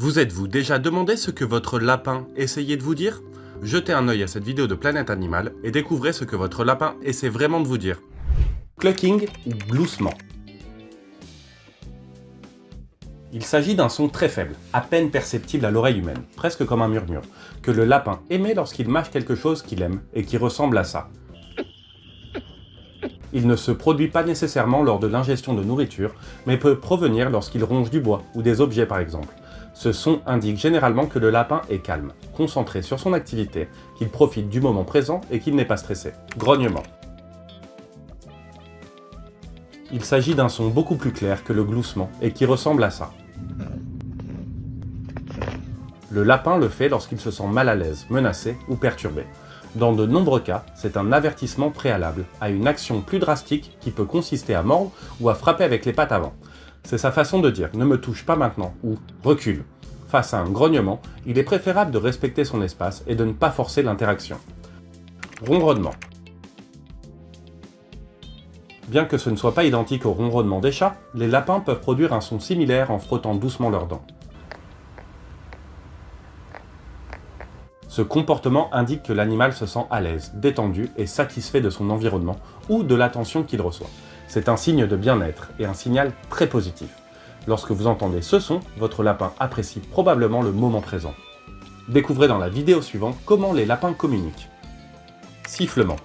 Vous êtes-vous déjà demandé ce que votre lapin essayait de vous dire? Jetez un œil à cette vidéo de Planète Animal et découvrez ce que votre lapin essaie vraiment de vous dire. Clucking ou gloussement. Il s'agit d'un son très faible, à peine perceptible à l'oreille humaine, presque comme un murmure, que le lapin émet lorsqu'il mâche quelque chose qu'il aime et qui ressemble à ça. Il ne se produit pas nécessairement lors de l'ingestion de nourriture, mais peut provenir lorsqu'il ronge du bois ou des objets par exemple. Ce son indique généralement que le lapin est calme, concentré sur son activité, qu'il profite du moment présent et qu'il n'est pas stressé. Grognement. Il s'agit d'un son beaucoup plus clair que le gloussement et qui ressemble à ça. Le lapin le fait lorsqu'il se sent mal à l'aise, menacé ou perturbé. Dans de nombreux cas, c'est un avertissement préalable à une action plus drastique qui peut consister à mordre ou à frapper avec les pattes avant. C'est sa façon de dire « ne me touche pas maintenant » ou « recule ». Face à un grognement, il est préférable de respecter son espace et de ne pas forcer l'interaction. Ronronnement. Bien que ce ne soit pas identique au ronronnement des chats, les lapins peuvent produire un son similaire en frottant doucement leurs dents. Ce comportement indique que l'animal se sent à l'aise, détendu et satisfait de son environnement ou de l'attention qu'il reçoit. C'est un signe de bien-être et un signal très positif. Lorsque vous entendez ce son, votre lapin apprécie probablement le moment présent. Découvrez dans la vidéo suivante comment les lapins communiquent. Sifflement.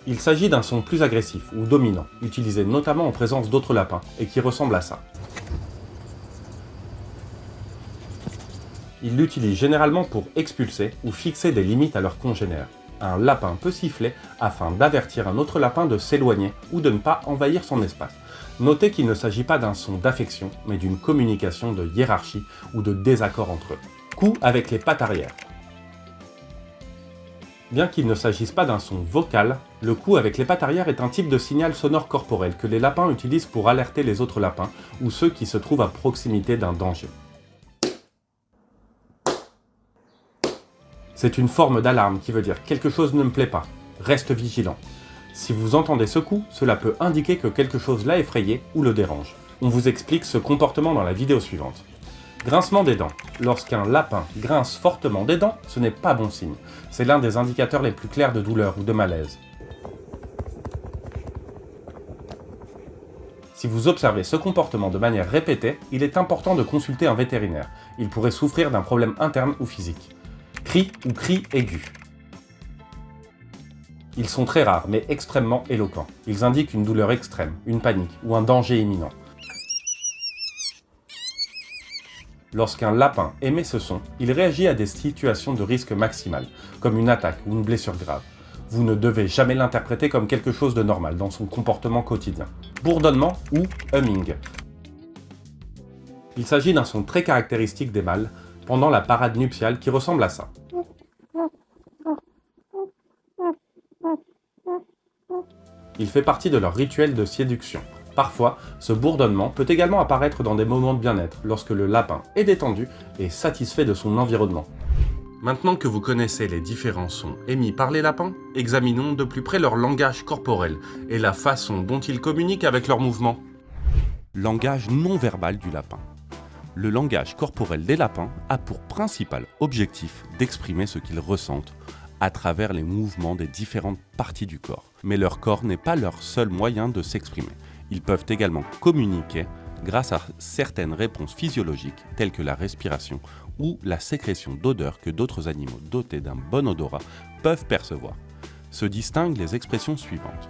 Il s'agit d'un son plus agressif ou dominant, utilisé notamment en présence d'autres lapins et qui ressemble à ça. Ils l'utilisent généralement pour expulser ou fixer des limites à leurs congénères. Un lapin peut siffler afin d'avertir un autre lapin de s'éloigner ou de ne pas envahir son espace. Notez qu'il ne s'agit pas d'un son d'affection, mais d'une communication de hiérarchie ou de désaccord entre eux. Coup avec les pattes arrière. Bien qu'il ne s'agisse pas d'un son vocal, le coup avec les pattes arrière est un type de signal sonore corporel que les lapins utilisent pour alerter les autres lapins ou ceux qui se trouvent à proximité d'un danger. C'est une forme d'alarme qui veut dire « quelque chose ne me plaît pas, reste vigilant ». Si vous entendez ce coup, cela peut indiquer que quelque chose l'a effrayé ou le dérange. On vous explique ce comportement dans la vidéo suivante. Grincement des dents. Lorsqu'un lapin grince fortement des dents, ce n'est pas bon signe. C'est l'un des indicateurs les plus clairs de douleur ou de malaise. Si vous observez ce comportement de manière répétée, il est important de consulter un vétérinaire. Il pourrait souffrir d'un problème interne ou physique. Cris ou cris aigus. Ils sont très rares mais extrêmement éloquents. Ils indiquent une douleur extrême, une panique ou un danger imminent. Lorsqu'un lapin émet ce son, il réagit à des situations de risque maximal, comme une attaque ou une blessure grave. Vous ne devez jamais l'interpréter comme quelque chose de normal dans son comportement quotidien. Bourdonnement ou humming. Il s'agit d'un son très caractéristique des mâles pendant la parade nuptiale qui ressemble à ça. Il fait partie de leur rituel de séduction. Parfois, ce bourdonnement peut également apparaître dans des moments de bien-être, lorsque le lapin est détendu et satisfait de son environnement. Maintenant que vous connaissez les différents sons émis par les lapins, examinons de plus près leur langage corporel et la façon dont ils communiquent avec leurs mouvements. Langage non verbal du lapin. Le langage corporel des lapins a pour principal objectif d'exprimer ce qu'ils ressentent à travers les mouvements des différentes parties du corps. Mais leur corps n'est pas leur seul moyen de s'exprimer. Ils peuvent également communiquer grâce à certaines réponses physiologiques telles que la respiration ou la sécrétion d'odeurs que d'autres animaux dotés d'un bon odorat peuvent percevoir. Se distinguent les expressions suivantes.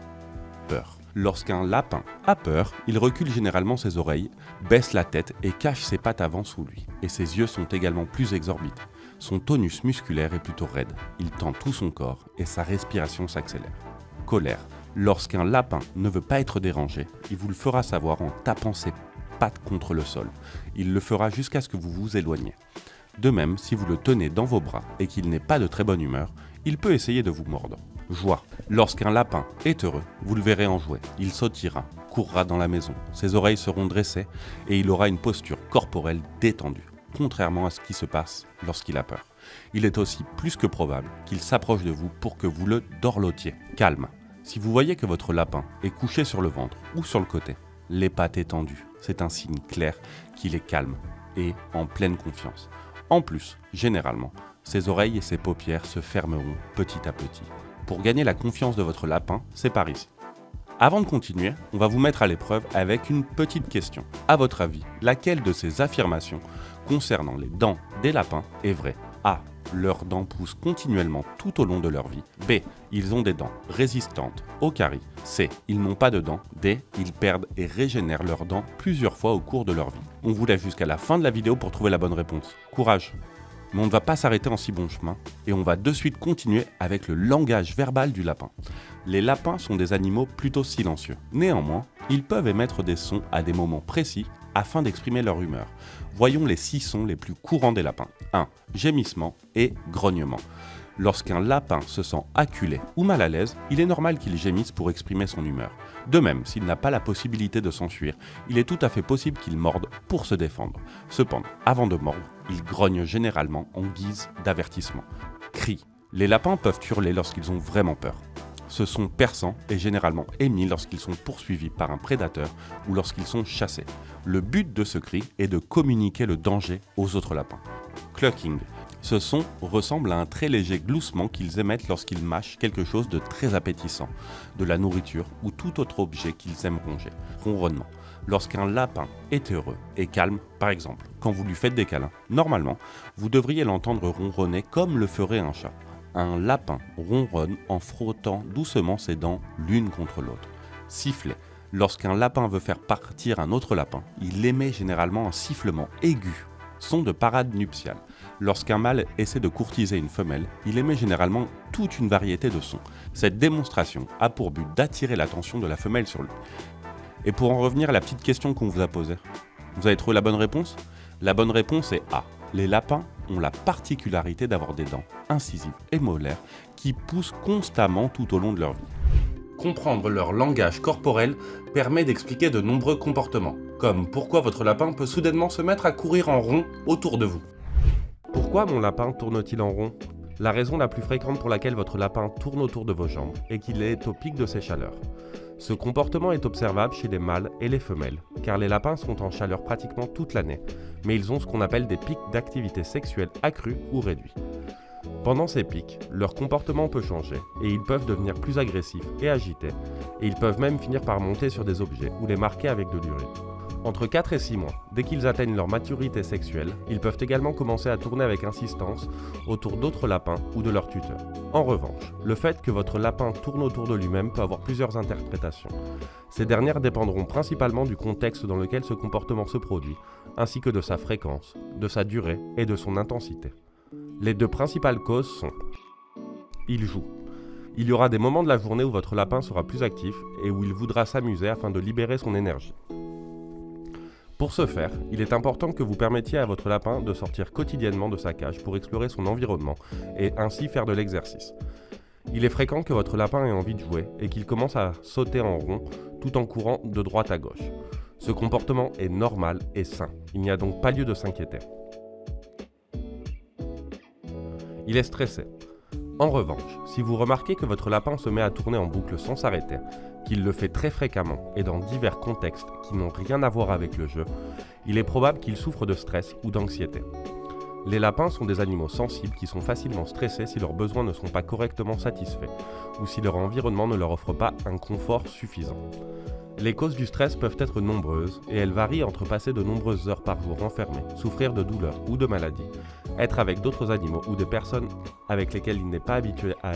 Peur. Lorsqu'un lapin a peur, il recule généralement ses oreilles, baisse la tête et cache ses pattes avant sous lui. Et ses yeux sont également plus exorbités. Son tonus musculaire est plutôt raide. Il tend tout son corps et sa respiration s'accélère. Colère. Lorsqu'un lapin ne veut pas être dérangé, il vous le fera savoir en tapant ses pattes contre le sol. Il le fera jusqu'à ce que vous vous éloigniez. De même, si vous le tenez dans vos bras et qu'il n'est pas de très bonne humeur, il peut essayer de vous mordre. Joie. Lorsqu'un lapin est heureux, vous le verrez en jouet. Il sautira, courra dans la maison, ses oreilles seront dressées et il aura une posture corporelle détendue, contrairement à ce qui se passe lorsqu'il a peur. Il est aussi plus que probable qu'il s'approche de vous pour que vous le dorlotiez. Calme. Si vous voyez que votre lapin est couché sur le ventre ou sur le côté, les pattes étendues, c'est un signe clair qu'il est calme et en pleine confiance. En plus, généralement, ses oreilles et ses paupières se fermeront petit à petit. Pour gagner la confiance de votre lapin, c'est par ici. Avant de continuer, on va vous mettre à l'épreuve avec une petite question. À votre avis, laquelle de ces affirmations concernant les dents des lapins est vraie? A. Leurs dents poussent continuellement tout au long de leur vie. B. Ils ont des dents résistantes aux caries. C. Ils n'ont pas de dents. D. Ils perdent et régénèrent leurs dents plusieurs fois au cours de leur vie. On vous laisse jusqu'à la fin de la vidéo pour trouver la bonne réponse. Courage! Mais on ne va pas s'arrêter en si bon chemin et on va de suite continuer avec le langage verbal du lapin. Les lapins sont des animaux plutôt silencieux. Néanmoins, ils peuvent émettre des sons à des moments précis afin d'exprimer leur humeur. Voyons les 6 sons les plus courants des lapins. 1. Gémissement et grognement. Lorsqu'un lapin se sent acculé ou mal à l'aise, il est normal qu'il gémisse pour exprimer son humeur. De même, s'il n'a pas la possibilité de s'enfuir, il est tout à fait possible qu'il morde pour se défendre. Cependant, avant de mordre, il grogne généralement en guise d'avertissement. Cri. Les lapins peuvent hurler lorsqu'ils ont vraiment peur. Ce son perçant est généralement émis lorsqu'ils sont poursuivis par un prédateur ou lorsqu'ils sont chassés. Le but de ce cri est de communiquer le danger aux autres lapins. Clucking. Ce son ressemble à un très léger gloussement qu'ils émettent lorsqu'ils mâchent quelque chose de très appétissant, de la nourriture ou tout autre objet qu'ils aiment ronger. Ronronnement. Lorsqu'un lapin est heureux et calme, par exemple, quand vous lui faites des câlins, normalement, vous devriez l'entendre ronronner comme le ferait un chat. Un lapin ronronne en frottant doucement ses dents l'une contre l'autre. Siffler. Lorsqu'un lapin veut faire partir un autre lapin, il émet généralement un sifflement aigu, son de parade nuptiale. Lorsqu'un mâle essaie de courtiser une femelle, il émet généralement toute une variété de sons. Cette démonstration a pour but d'attirer l'attention de la femelle sur lui. Et pour en revenir à la petite question qu'on vous a posée, vous avez trouvé la bonne réponse? La bonne réponse est A. Les lapins ont la particularité d'avoir des dents incisives et molaires qui poussent constamment tout au long de leur vie. Comprendre leur langage corporel permet d'expliquer de nombreux comportements, comme pourquoi votre lapin peut soudainement se mettre à courir en rond autour de vous. Pourquoi mon lapin tourne-t-il en rond? La raison la plus fréquente pour laquelle votre lapin tourne autour de vos jambes est qu'il est au pic de ses chaleurs. Ce comportement est observable chez les mâles et les femelles, car les lapins sont en chaleur pratiquement toute l'année, mais ils ont ce qu'on appelle des pics d'activité sexuelle accrus ou réduits. Pendant ces pics, leur comportement peut changer et ils peuvent devenir plus agressifs et agités, et ils peuvent même finir par monter sur des objets ou les marquer avec de l'urine. Entre 4 et 6 mois, dès qu'ils atteignent leur maturité sexuelle, ils peuvent également commencer à tourner avec insistance autour d'autres lapins ou de leurs tuteurs. En revanche, le fait que votre lapin tourne autour de lui-même peut avoir plusieurs interprétations. Ces dernières dépendront principalement du contexte dans lequel ce comportement se produit, ainsi que de sa fréquence, de sa durée et de son intensité. Les 2 principales causes sont: il joue. Il y aura des moments de la journée où votre lapin sera plus actif et où il voudra s'amuser afin de libérer son énergie. Pour ce faire, il est important que vous permettiez à votre lapin de sortir quotidiennement de sa cage pour explorer son environnement et ainsi faire de l'exercice. Il est fréquent que votre lapin ait envie de jouer et qu'il commence à sauter en rond tout en courant de droite à gauche. Ce comportement est normal et sain, il n'y a donc pas lieu de s'inquiéter. Il est stressé. En revanche, si vous remarquez que votre lapin se met à tourner en boucle sans s'arrêter, qu'il le fait très fréquemment et dans divers contextes qui n'ont rien à voir avec le jeu, il est probable qu'il souffre de stress ou d'anxiété. Les lapins sont des animaux sensibles qui sont facilement stressés si leurs besoins ne sont pas correctement satisfaits ou si leur environnement ne leur offre pas un confort suffisant. Les causes du stress peuvent être nombreuses et elles varient entre passer de nombreuses heures par jour enfermés, souffrir de douleurs ou de maladies, être avec d'autres animaux ou des personnes avec lesquelles il n'est pas habitué à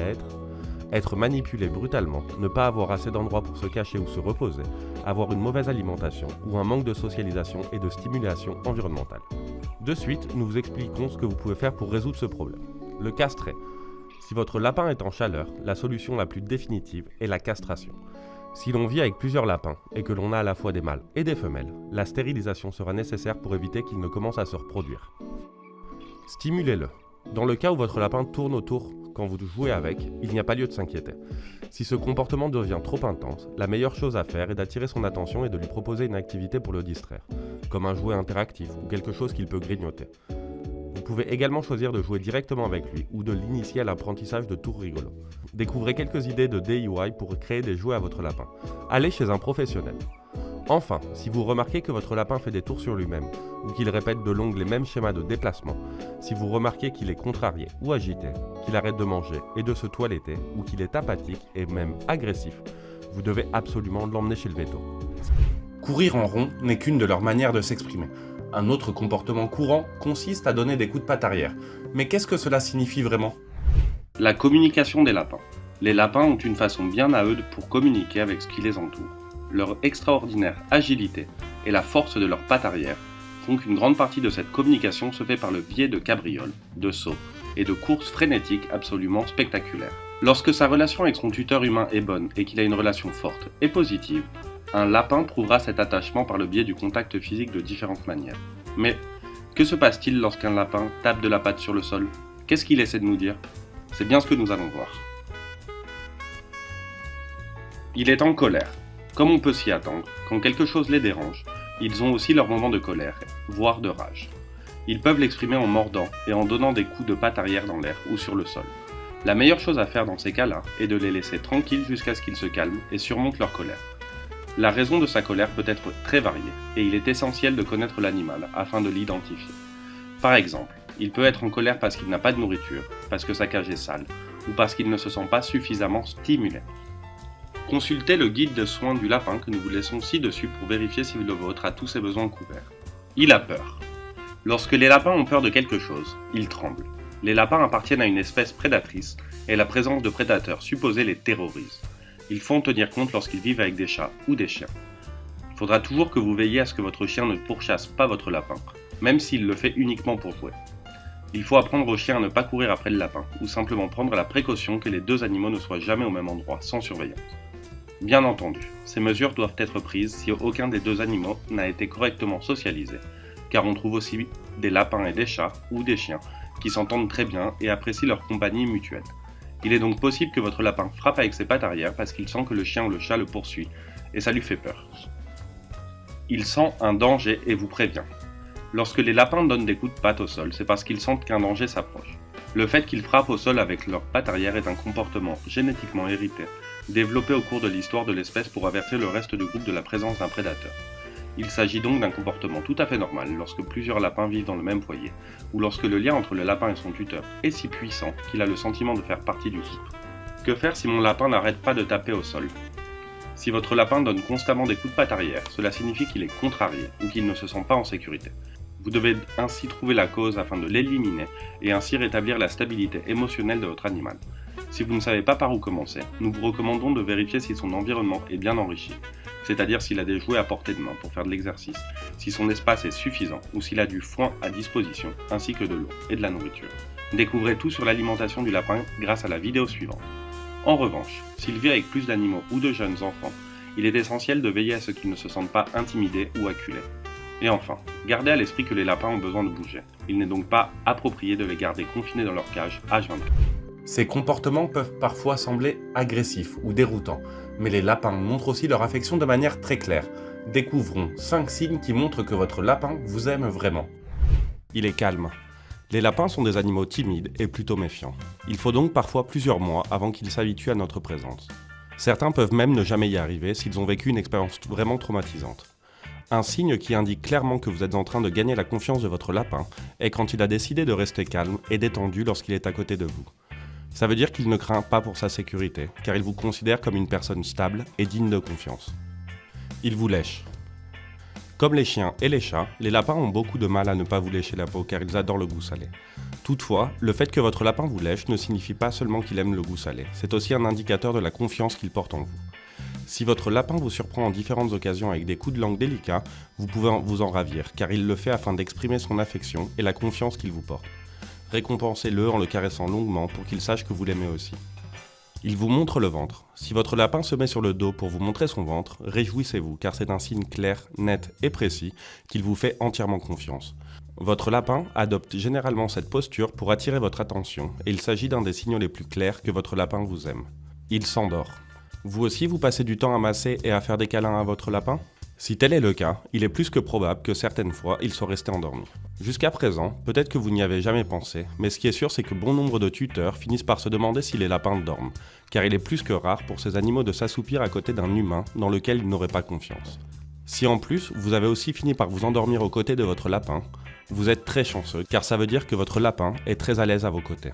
être manipulé brutalement, ne pas avoir assez d'endroits pour se cacher ou se reposer, avoir une mauvaise alimentation ou un manque de socialisation et de stimulation environnementale. De suite, nous vous expliquons ce que vous pouvez faire pour résoudre ce problème. Le castrer. Si votre lapin est en chaleur, la solution la plus définitive est la castration. Si l'on vit avec plusieurs lapins et que l'on a à la fois des mâles et des femelles, la stérilisation sera nécessaire pour éviter qu'ils ne commencent à se reproduire. Stimulez-le. Dans le cas où votre lapin tourne autour quand vous jouez avec, il n'y a pas lieu de s'inquiéter. Si ce comportement devient trop intense, la meilleure chose à faire est d'attirer son attention et de lui proposer une activité pour le distraire, comme un jouet interactif ou quelque chose qu'il peut grignoter. Vous pouvez également choisir de jouer directement avec lui ou de l'initier à l'apprentissage de tours rigolos. Découvrez quelques idées de DIY pour créer des jouets à votre lapin. Allez chez un professionnel. Enfin, si vous remarquez que votre lapin fait des tours sur lui-même, ou qu'il répète de longues les mêmes schémas de déplacement, si vous remarquez qu'il est contrarié ou agité, qu'il arrête de manger et de se toiletter, ou qu'il est apathique et même agressif, vous devez absolument l'emmener chez le véto. Courir en rond n'est qu'une de leurs manières de s'exprimer. Un autre comportement courant consiste à donner des coups de patte arrière. Mais qu'est-ce que cela signifie vraiment ? La communication des lapins. Les lapins ont une façon bien à eux pour communiquer avec ce qui les entoure. Leur extraordinaire agilité et la force de leurs pattes arrière font qu'une grande partie de cette communication se fait par le biais de cabrioles, de sauts et de courses frénétiques absolument spectaculaires. Lorsque sa relation avec son tuteur humain est bonne et qu'il a une relation forte et positive, un lapin prouvera cet attachement par le biais du contact physique de différentes manières. Mais que se passe-t-il lorsqu'un lapin tape de la patte sur le sol ? Qu'est-ce qu'il essaie de nous dire ? C'est bien ce que nous allons voir. Il est en colère. Comme on peut s'y attendre, quand quelque chose les dérange, ils ont aussi leurs moments de colère, voire de rage. Ils peuvent l'exprimer en mordant et en donnant des coups de patte arrière dans l'air ou sur le sol. La meilleure chose à faire dans ces cas-là est de les laisser tranquilles jusqu'à ce qu'ils se calment et surmontent leur colère. La raison de sa colère peut être très variée, et il est essentiel de connaître l'animal afin de l'identifier. Par exemple, il peut être en colère parce qu'il n'a pas de nourriture, parce que sa cage est sale, ou parce qu'il ne se sent pas suffisamment stimulé. Consultez le guide de soins du lapin que nous vous laissons ci-dessus pour vérifier si le vôtre a tous ses besoins couverts. Il a peur. Lorsque les lapins ont peur de quelque chose, ils tremblent. Les lapins appartiennent à une espèce prédatrice, et la présence de prédateurs supposés les terrorise. Ils font tenir compte lorsqu'ils vivent avec des chats ou des chiens. Il faudra toujours que vous veilliez à ce que votre chien ne pourchasse pas votre lapin, même s'il le fait uniquement pour jouer. Il faut apprendre au chien à ne pas courir après le lapin, ou simplement prendre la précaution que les deux animaux ne soient jamais au même endroit, sans surveillance. Bien entendu, ces mesures doivent être prises si aucun des deux animaux n'a été correctement socialisé, car on trouve aussi des lapins et des chats, ou des chiens, qui s'entendent très bien et apprécient leur compagnie mutuelle. Il est donc possible que votre lapin frappe avec ses pattes arrière parce qu'il sent que le chien ou le chat le poursuit, et ça lui fait peur. Il sent un danger et vous prévient. Lorsque les lapins donnent des coups de patte au sol, c'est parce qu'ils sentent qu'un danger s'approche. Le fait qu'ils frappent au sol avec leurs pattes arrière est un comportement génétiquement hérité, développé au cours de l'histoire de l'espèce pour avertir le reste du groupe de la présence d'un prédateur. Il s'agit donc d'un comportement tout à fait normal lorsque plusieurs lapins vivent dans le même foyer, ou lorsque le lien entre le lapin et son tuteur est si puissant qu'il a le sentiment de faire partie du groupe. Que faire si mon lapin n'arrête pas de taper au sol ? Si votre lapin donne constamment des coups de patte arrière, cela signifie qu'il est contrarié ou qu'il ne se sent pas en sécurité. Vous devez ainsi trouver la cause afin de l'éliminer et ainsi rétablir la stabilité émotionnelle de votre animal. Si vous ne savez pas par où commencer, nous vous recommandons de vérifier si son environnement est bien enrichi, c'est-à-dire s'il a des jouets à portée de main pour faire de l'exercice, si son espace est suffisant ou s'il a du foin à disposition, ainsi que de l'eau et de la nourriture. Découvrez tout sur l'alimentation du lapin grâce à la vidéo suivante. En revanche, s'il vit avec plus d'animaux ou de jeunes enfants, il est essentiel de veiller à ce qu'ils ne se sentent pas intimidés ou acculés. Et enfin, gardez à l'esprit que les lapins ont besoin de bouger. Il n'est donc pas approprié de les garder confinés dans leur cage H24. Ces comportements peuvent parfois sembler agressifs ou déroutants, mais les lapins montrent aussi leur affection de manière très claire. Découvrons 5 signes qui montrent que votre lapin vous aime vraiment. Il est calme. Les lapins sont des animaux timides et plutôt méfiants. Il faut donc parfois plusieurs mois avant qu'ils s'habituent à notre présence. Certains peuvent même ne jamais y arriver s'ils ont vécu une expérience vraiment traumatisante. Un signe qui indique clairement que vous êtes en train de gagner la confiance de votre lapin est quand il a décidé de rester calme et détendu lorsqu'il est à côté de vous. Ça veut dire qu'il ne craint pas pour sa sécurité, car il vous considère comme une personne stable et digne de confiance. Il vous lèche. Comme les chiens et les chats, les lapins ont beaucoup de mal à ne pas vous lécher la peau car ils adorent le goût salé. Toutefois, le fait que votre lapin vous lèche ne signifie pas seulement qu'il aime le goût salé, c'est aussi un indicateur de la confiance qu'il porte en vous. Si votre lapin vous surprend en différentes occasions avec des coups de langue délicats, vous pouvez vous en ravir, car il le fait afin d'exprimer son affection et la confiance qu'il vous porte. Récompensez-le en le caressant longuement pour qu'il sache que vous l'aimez aussi. Il vous montre le ventre. Si votre lapin se met sur le dos pour vous montrer son ventre, réjouissez-vous, car c'est un signe clair, net et précis qu'il vous fait entièrement confiance. Votre lapin adopte généralement cette posture pour attirer votre attention, et il s'agit d'un des signaux les plus clairs que votre lapin vous aime. Il s'endort. Vous aussi, vous passez du temps à masser et à faire des câlins à votre lapin ? Si tel est le cas, il est plus que probable que certaines fois, il soit resté endormi. Jusqu'à présent, peut-être que vous n'y avez jamais pensé, mais ce qui est sûr, c'est que bon nombre de tuteurs finissent par se demander si les lapins dorment, car il est plus que rare pour ces animaux de s'assoupir à côté d'un humain dans lequel ils n'auraient pas confiance. Si en plus, vous avez aussi fini par vous endormir aux côtés de votre lapin, vous êtes très chanceux car ça veut dire que votre lapin est très à l'aise à vos côtés.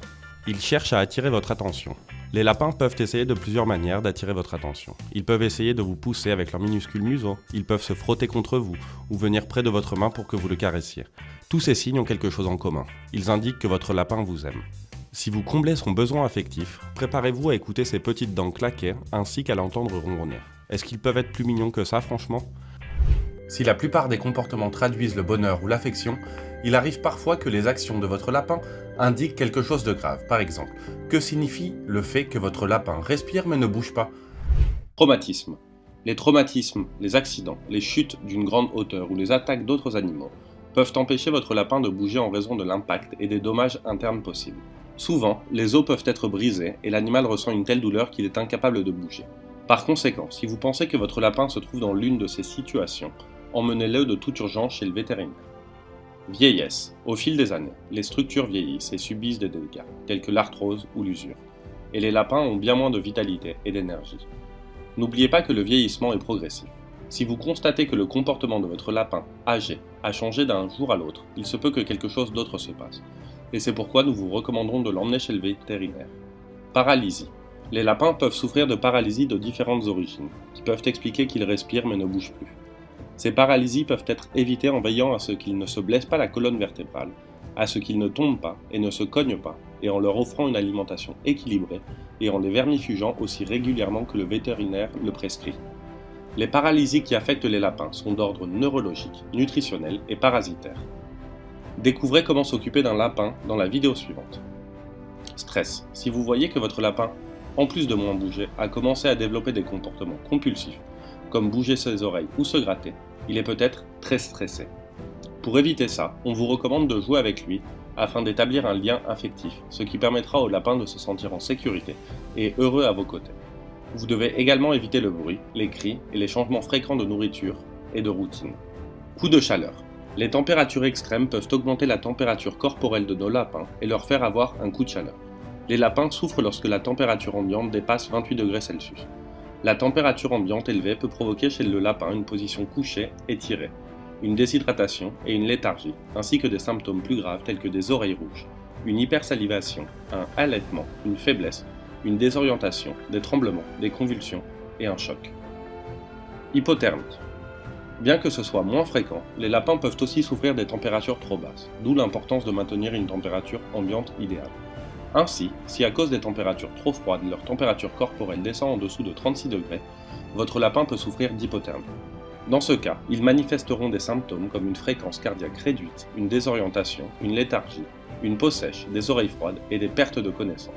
Il cherche à attirer votre attention. Les lapins peuvent essayer de plusieurs manières d'attirer votre attention. Ils peuvent essayer de vous pousser avec leur minuscule museau, ils peuvent se frotter contre vous ou venir près de votre main pour que vous le caressiez. Tous ces signes ont quelque chose en commun. Ils indiquent que votre lapin vous aime. Si vous comblez son besoin affectif, préparez-vous à écouter ses petites dents claquer ainsi qu'à l'entendre ronronner. Est-ce qu'ils peuvent être plus mignons que ça, franchement ? Si la plupart des comportements traduisent le bonheur ou l'affection, il arrive parfois que les actions de votre lapin indiquent quelque chose de grave. Par exemple, que signifie le fait que votre lapin respire mais ne bouge pas ? Traumatisme. Les traumatismes, les accidents, les chutes d'une grande hauteur ou les attaques d'autres animaux peuvent empêcher votre lapin de bouger en raison de l'impact et des dommages internes possibles. Souvent, les os peuvent être brisés et l'animal ressent une telle douleur qu'il est incapable de bouger. Par conséquent, si vous pensez que votre lapin se trouve dans l'une de ces situations, emmenez-le de toute urgence chez le vétérinaire. Vieillesse. Au fil des années, les structures vieillissent et subissent des dégâts, tels que l'arthrose ou l'usure. Et les lapins ont bien moins de vitalité et d'énergie. N'oubliez pas que le vieillissement est progressif. Si vous constatez que le comportement de votre lapin, âgé, a changé d'un jour à l'autre, il se peut que quelque chose d'autre se passe. Et c'est pourquoi nous vous recommanderons de l'emmener chez le vétérinaire. Paralysie. Les lapins peuvent souffrir de paralysie de différentes origines, qui peuvent expliquer qu'ils respirent mais ne bougent plus. Ces paralysies peuvent être évitées en veillant à ce qu'ils ne se blessent pas la colonne vertébrale, à ce qu'ils ne tombent pas et ne se cognent pas, et en leur offrant une alimentation équilibrée et en les vermifugeant aussi régulièrement que le vétérinaire le prescrit. Les paralysies qui affectent les lapins sont d'ordre neurologique, nutritionnel et parasitaire. Découvrez comment s'occuper d'un lapin dans la vidéo suivante. Stress. Si vous voyez que votre lapin, en plus de moins bouger, a commencé à développer des comportements compulsifs, comme bouger ses oreilles ou se gratter, il est peut-être très stressé. Pour éviter ça, on vous recommande de jouer avec lui afin d'établir un lien affectif, ce qui permettra au lapin de se sentir en sécurité et heureux à vos côtés. Vous devez également éviter le bruit, les cris et les changements fréquents de nourriture et de routine. Coup de chaleur. Les températures extrêmes peuvent augmenter la température corporelle de nos lapins et leur faire avoir un coup de chaleur. Les lapins souffrent lorsque la température ambiante dépasse 28 degrés Celsius. La température ambiante élevée peut provoquer chez le lapin une position couchée, étirée, une déshydratation et une léthargie, ainsi que des symptômes plus graves tels que des oreilles rouges, une hypersalivation, un halètement, une faiblesse, une désorientation, des tremblements, des convulsions et un choc. Hypothermie. Bien que ce soit moins fréquent, les lapins peuvent aussi souffrir des températures trop basses, d'où l'importance de maintenir une température ambiante idéale. Ainsi, si à cause des températures trop froides, leur température corporelle descend en dessous de 36 degrés, votre lapin peut souffrir d'hypothermie. Dans ce cas, ils manifesteront des symptômes comme une fréquence cardiaque réduite, une désorientation, une léthargie, une peau sèche, des oreilles froides et des pertes de connaissance.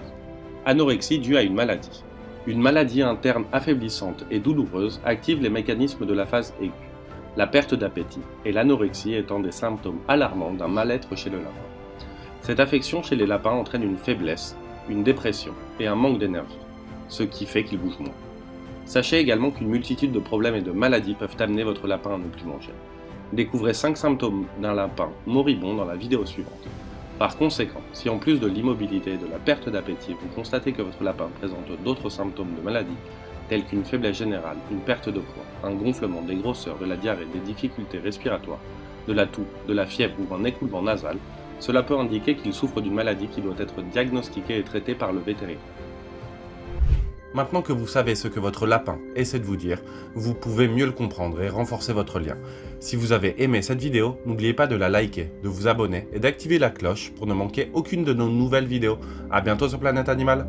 Anorexie due à une maladie. Une maladie interne affaiblissante et douloureuse active les mécanismes de la phase aiguë, la perte d'appétit et l'anorexie étant des symptômes alarmants d'un mal-être chez le lapin. Cette affection chez les lapins entraîne une faiblesse, une dépression et un manque d'énergie, ce qui fait qu'ils bougent moins. Sachez également qu'une multitude de problèmes et de maladies peuvent amener votre lapin à ne plus manger. Découvrez 5 symptômes d'un lapin moribond dans la vidéo suivante. Par conséquent, si en plus de l'immobilité et de la perte d'appétit, vous constatez que votre lapin présente d'autres symptômes de maladie, tels qu'une faiblesse générale, une perte de poids, un gonflement, des grosseurs, de la diarrhée, des difficultés respiratoires, de la toux, de la fièvre ou un écoulement nasal, cela peut indiquer qu'il souffre d'une maladie qui doit être diagnostiquée et traitée par le vétérinaire. Maintenant que vous savez ce que votre lapin essaie de vous dire, vous pouvez mieux le comprendre et renforcer votre lien. Si vous avez aimé cette vidéo, n'oubliez pas de la liker, de vous abonner et d'activer la cloche pour ne manquer aucune de nos nouvelles vidéos. A bientôt sur Planète Animal.